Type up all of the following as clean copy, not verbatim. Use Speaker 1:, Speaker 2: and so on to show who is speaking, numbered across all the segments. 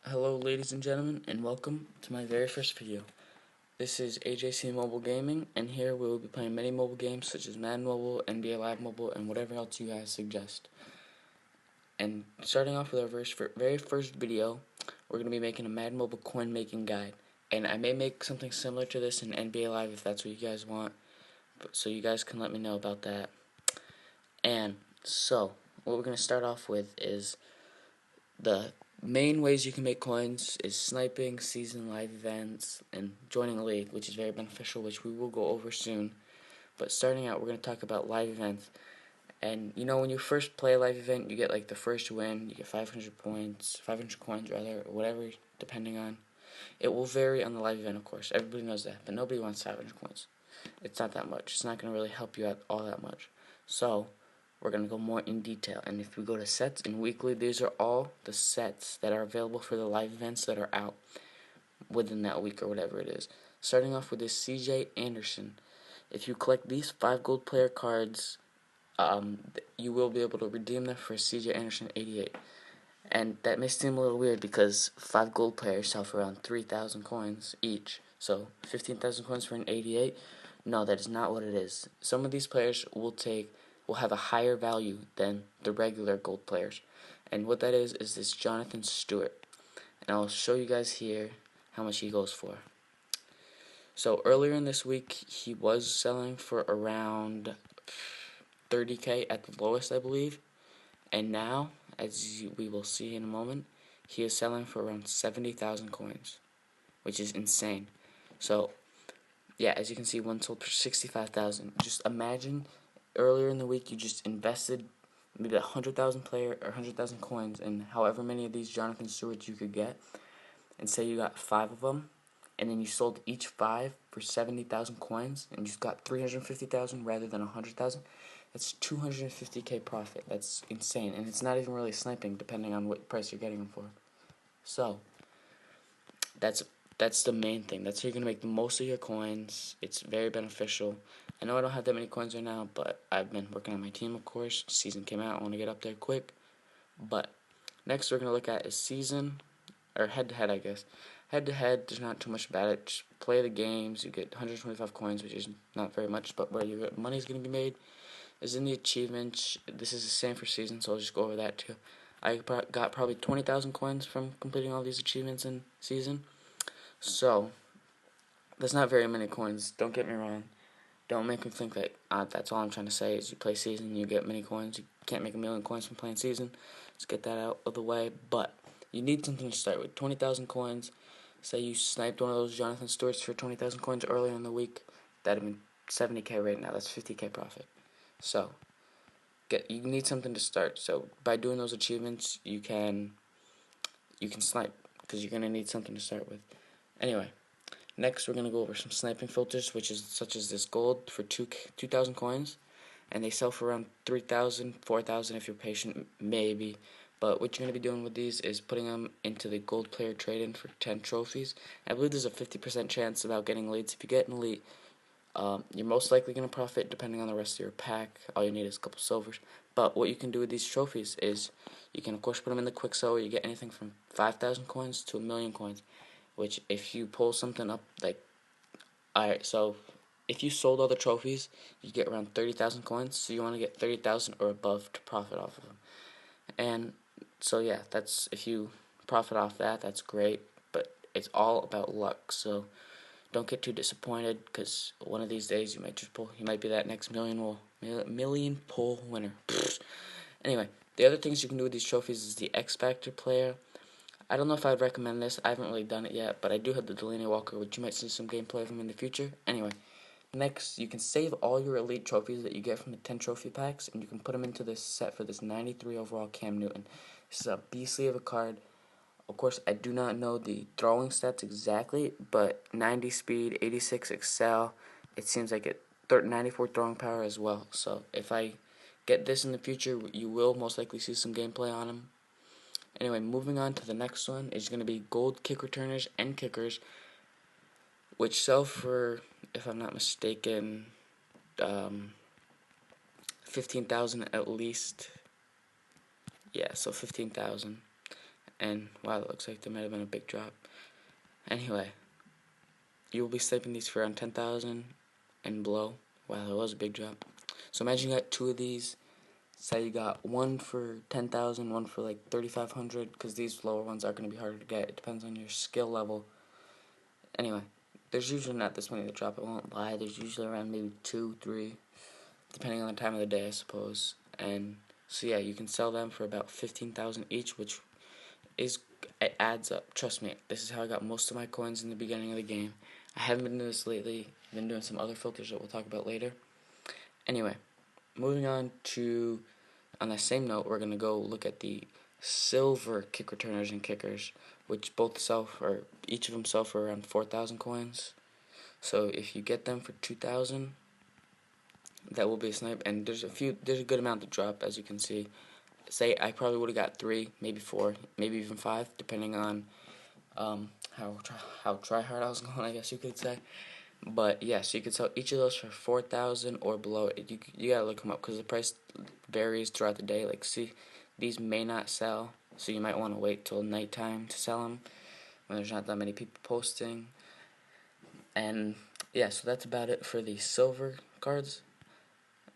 Speaker 1: Hello ladies and gentlemen, and welcome to my very first video. This is AJC Mobile Gaming, and here we will be playing many mobile games such as Madden Mobile, NBA Live Mobile, and whatever else you guys suggest. And starting off with our very first video, we're going to be making a Madden Mobile coin making guide. And I may make something similar to this in NBA Live if that's what you guys want, so you guys can let me know about that. And so, what we're going to start off with is the main ways you can make coins is sniping, season live events, and joining a league, which is very beneficial, which we will go over soon. But starting out, we're going to talk about live events. And you know, when you first play a live event, you get like the first win, you get 500 points, 500 coins rather, or whatever, depending on. It will vary on the live event, of course. Everybody knows that, but nobody wants 500 coins. It's not that much. It's not going to really help you out all that much. So, we're going to go more in detail. And if we go to sets and weekly, these are all the sets that are available for the live events that are out within that week or whatever it is. Starting off with this CJ Anderson. If you collect these 5 gold player cards, you will be able to redeem them for CJ Anderson 88. And that may seem a little weird because 5 gold players sell for around 3,000 coins each. So 15,000 coins for an 88? No, that is not what it is. Some of these players will have a higher value than the regular gold players. And what that is this Jonathan Stewart. And I'll show you guys here how much he goes for. So earlier in this week, he was selling for around 30k at the lowest, I believe. And now, as we will see in a moment, he is selling for around 70,000 coins, which is insane. So, yeah, as you can see, one sold for 65,000. Just imagine earlier in the week you just invested maybe 100,000 player or 100,000 coins and however many of these Jonathan Stewarts you could get, and say you got 5 of them, and then you sold each 5 for 70,000 coins, and you just got 350,000 rather than 100,000. That's 250k profit. That's insane, and it's not even really sniping, depending on what price you're getting them for. So that's the main thing. That's how you're gonna make the most of your coins. It's very beneficial. I know I don't have that many coins right now, but I've been working on my team, of course. Season came out. I want to get up there quick. But next, we're gonna look at is season or head to head, I guess. Head to head, there's not too much about it. Just play the games. You get 125 coins, which is not very much, but where your money's gonna be made is in the achievements. This is the same for season, so I'll just go over that too. I got probably 20,000 coins from completing all these achievements in season. So, that's not very many coins, don't get me wrong. Don't make me think that that's all I'm trying to say is you play season, you get many coins. You can't make a million coins from playing season. Let's get that out of the way. But you need something to start with. 20,000 coins. Say you sniped one of those Jonathan Stewarts for 20,000 coins earlier in the week. That'd have been 70k right now. That's 50k profit. So, you need something to start. So by doing those achievements, you can snipe because you're gonna need something to start with. Anyway, next we're gonna go over some sniping filters, which is such as this gold for 2,000 coins, and they sell for around 3,000, 4,000 if you're patient, maybe. But what you're gonna be doing with these is putting them into the gold player trade-in for 10 trophies. I believe there's a 50% chance about getting elites. If you get an elite, you're most likely going to profit depending on the rest of your pack. All you need is a couple silvers. But what you can do with these trophies is you can, of course, put them in the quick sell. You get anything from 5,000 coins to 1,000,000 coins. Which, if you pull something up, like, alright, so if you sold all the trophies, you get around 30,000 coins. So you want to get 30,000 or above to profit off of them. And so, yeah, that's if you profit off that, that's great. But it's all about luck. So don't get too disappointed because one of these days you might be that next million pull winner. Anyway, the other things you can do with these trophies is the X Factor player. I don't know if I'd recommend this. I haven't really done it yet, but I do have the Delaney Walker, which you might see some gameplay of him in the future. Anyway, next, you can save all your elite trophies that you get from the 10 trophy packs, and you can put them into this set for this 93 overall Cam Newton. This is a beastly of a card. Of course, I do not know the throwing stats exactly, but 90 speed, 86 excel, it seems like 94 throwing power as well. So if I get this in the future, you will most likely see some gameplay on him. Anyway, moving on to the next one is going to be gold kick returners and kickers, which sell for, if I'm not mistaken, 15,000 at least. Yeah, so 15,000. And wow, it looks like there might have been a big drop. Anyway, you will be sniping these for around 10,000 and below. Wow, there was a big drop. So imagine you got 2 of these. Say you got one for 10,000, one for like 3,500, because these lower ones are going to be harder to get. It depends on your skill level. Anyway, there's usually not this many that drop, I won't lie. There's usually around maybe 2, 3, depending on the time of the day, I suppose. And so yeah, you can sell them for about 15,000 each, which is, it adds up. Trust me, this is how I got most of my coins in the beginning of the game. I haven't been doing this lately. I've been doing some other filters that we'll talk about later. Anyway, moving on to, on that same note, we're going to go look at the silver kick returners and kickers, which both sell for, each of them sell for around 4,000 coins. So if you get them for 2,000, that will be a snipe. And there's a good amount to drop, as you can see. Say I probably would have got 3, maybe 4, maybe even 5, depending on how try hard I was going, I guess you could say. But yeah, so you could sell each of those for 4,000 or below. You gotta look them up because the price varies throughout the day. Like, see, these may not sell, so you might want to wait till nighttime to sell them when there's not that many people posting. And yeah, so that's about it for the silver cards,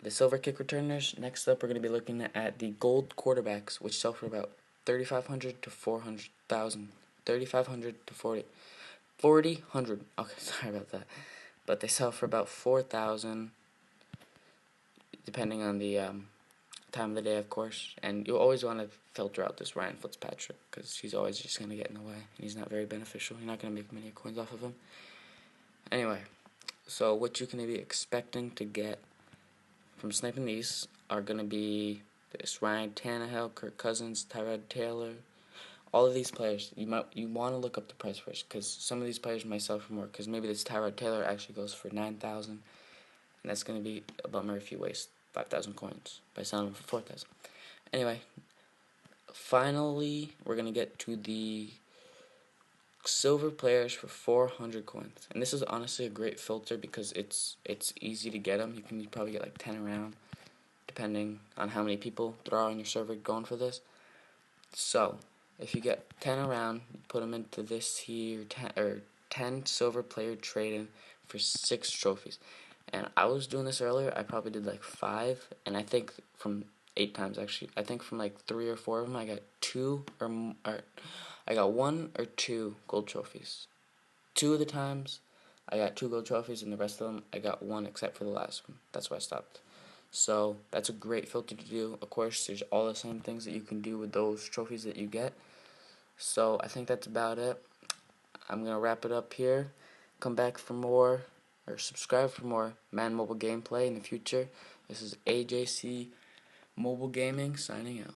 Speaker 1: the silver kick returners. Next up, we're gonna be looking at the gold quarterbacks, which sell for about 3,500 to 400,000. 3,500 to 4,000. Okay, sorry about that. But they sell for about 4,000, depending on the time of the day, of course. And you always want to filter out this Ryan Fitzpatrick, because he's always just going to get in the way, and he's not very beneficial. You're not going to make many coins off of him. Anyway, so what you can be expecting to get from sniping these are going to be this Ryan Tannehill, Kirk Cousins, Tyrod Taylor. All of these players, you want to look up the price first, because some of these players might sell for more, because maybe this Tyrod Taylor actually goes for 9,000, and that's going to be a bummer if you waste 5,000 coins by selling them for 4,000. Anyway, finally, we're going to get to the silver players for 400 coins, and this is honestly a great filter because it's easy to get them. You can probably get like 10 around, depending on how many people there are on your server going for this. So if you get 10 around, you put them into this here, 10 silver player trading for 6 trophies. And I was doing this earlier, I probably did like 5, and I think from 8 times actually. I think from like 3 or 4 of them, I got 2 or I got 1 or 2 gold trophies. 2 of the times, I got 2 gold trophies, and the rest of them, I got 1 except for the last one. That's why I stopped. So that's a great filter to do. Of course, there's all the same things that you can do with those trophies that you get. So I think that's about it. I'm going to wrap it up here. Come back for more, or subscribe for more Madden mobile gameplay in the future. This is AJC Mobile Gaming signing out.